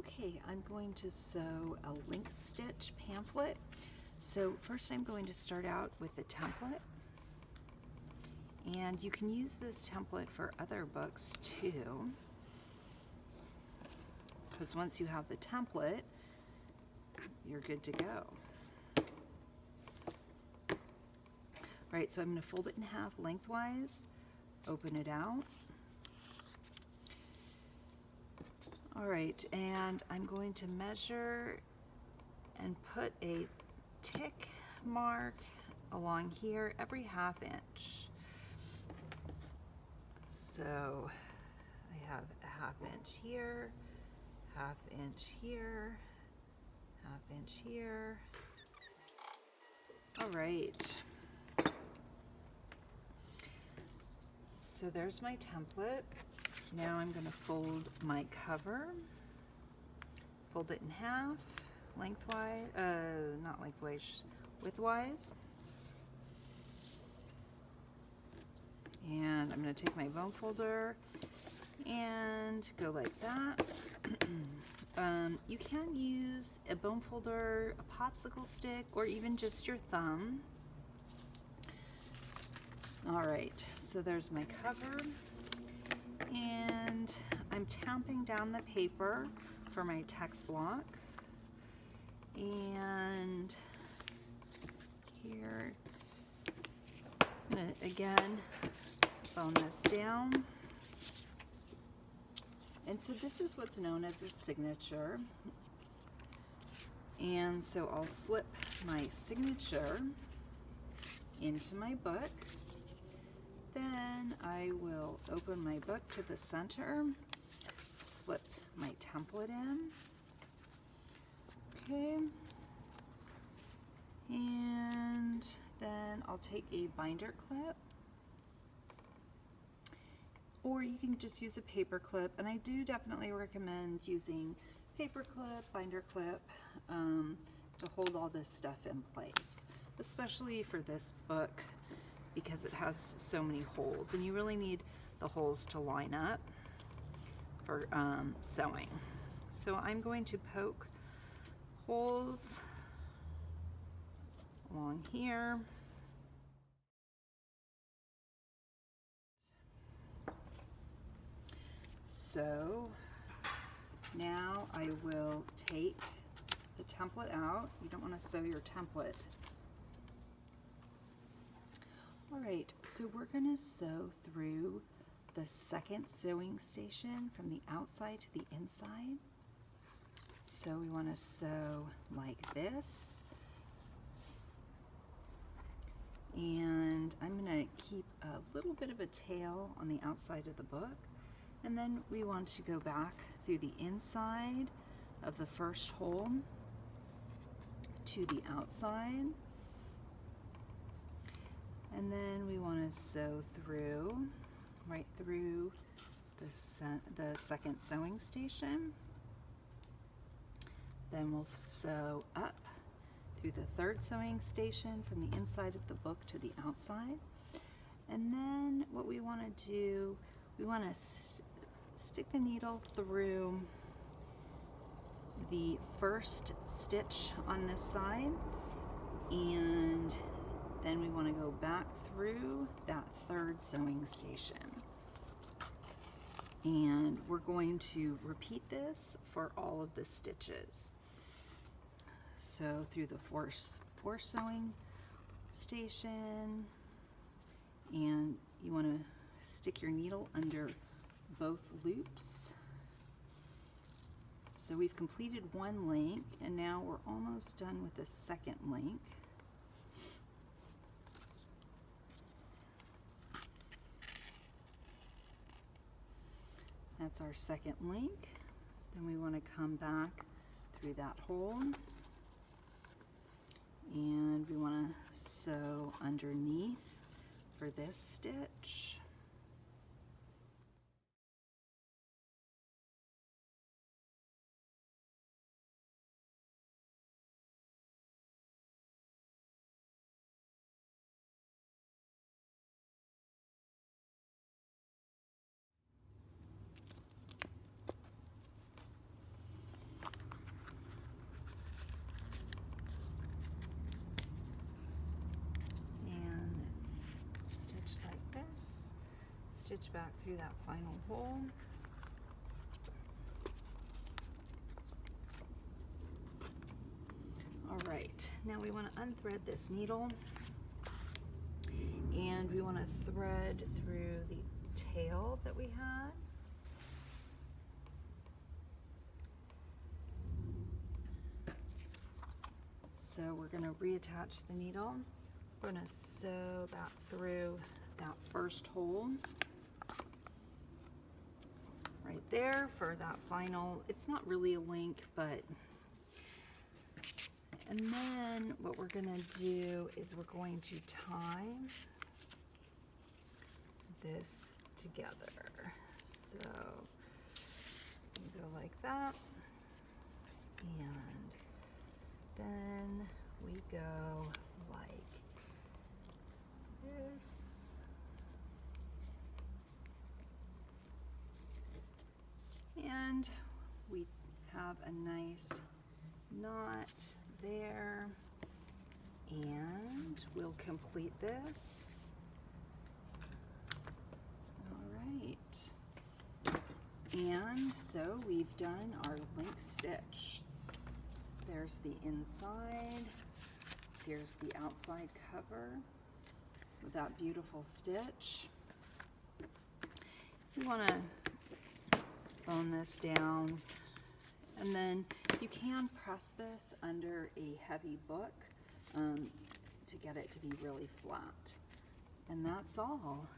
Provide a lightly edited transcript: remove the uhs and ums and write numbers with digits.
Okay, I'm going to sew a link stitch pamphlet. So first I'm going to start out with the template. And you can use this template for other books too, because once you have the template, you're good to go. All right, so I'm going to fold it in half lengthwise, open it out. All right, and I'm going to measure and put a tick mark along here every ½ inch. So I have a ½ inch here, ½ inch here, ½ inch here. All right. So there's my template. Now I'm going to fold my cover, fold it in half, lengthwise, not lengthwise, widthwise. And I'm going to take my bone folder and go like that. You can use a bone folder, a popsicle stick, or even just your thumb. All right, so there's my cover. And I'm tamping down the paper for my text block. And here, I'm going to again bone this down. And so this is what's known as a signature. And so I'll slip my signature into my book. Then I will open my book to the center, slip my template in. Okay. And then I'll take a binder clip, or you can just use a paper clip, and I do definitely recommend using paper clip, binder clip, to hold all this stuff in place, especially for this book because it has so many holes, and you really need the holes to line up for sewing. So I'm going to poke holes along here. So now I will take the template out. You don't want to sew your template. All right, so we're going to sew through the second sewing station from the outside to the inside. So we want to sew like this. And I'm going to keep a little bit of a tail on the outside of the book. And then we want to go back through the inside of the first hole to the outside. And then we want to sew through, right through the second sewing station. Then we'll sew up through the third sewing station from the inside of the book to the outside. And then what we want to do, we want to stick the needle through the first stitch on this side, and then we want to go back through that third sewing station. And we're going to repeat this for all of the stitches. So through the fourth sewing station, and you want to stick your needle under both loops. So we've completed one link, and now we're almost done with the second link. That's our second link. Then we want to come back through that hole, and we want to sew underneath for this stitch. stitch back through that final hole. All right, now we want to unthread this needle, and we want to thread through the tail that we had. So we're going to reattach the needle. We're going to sew that through that first hole right there for that final, it's not really a link, but, and then what we're going to do is we're going to tie this together. So you go like that, and then we go like this. And we have a nice knot there, and we'll complete this. All right, and so we've done our link stitch. There's the inside, here's the outside cover with that beautiful stitch. You want to bone this down, and then you can press this under a heavy book to get it to be really flat. And that's all.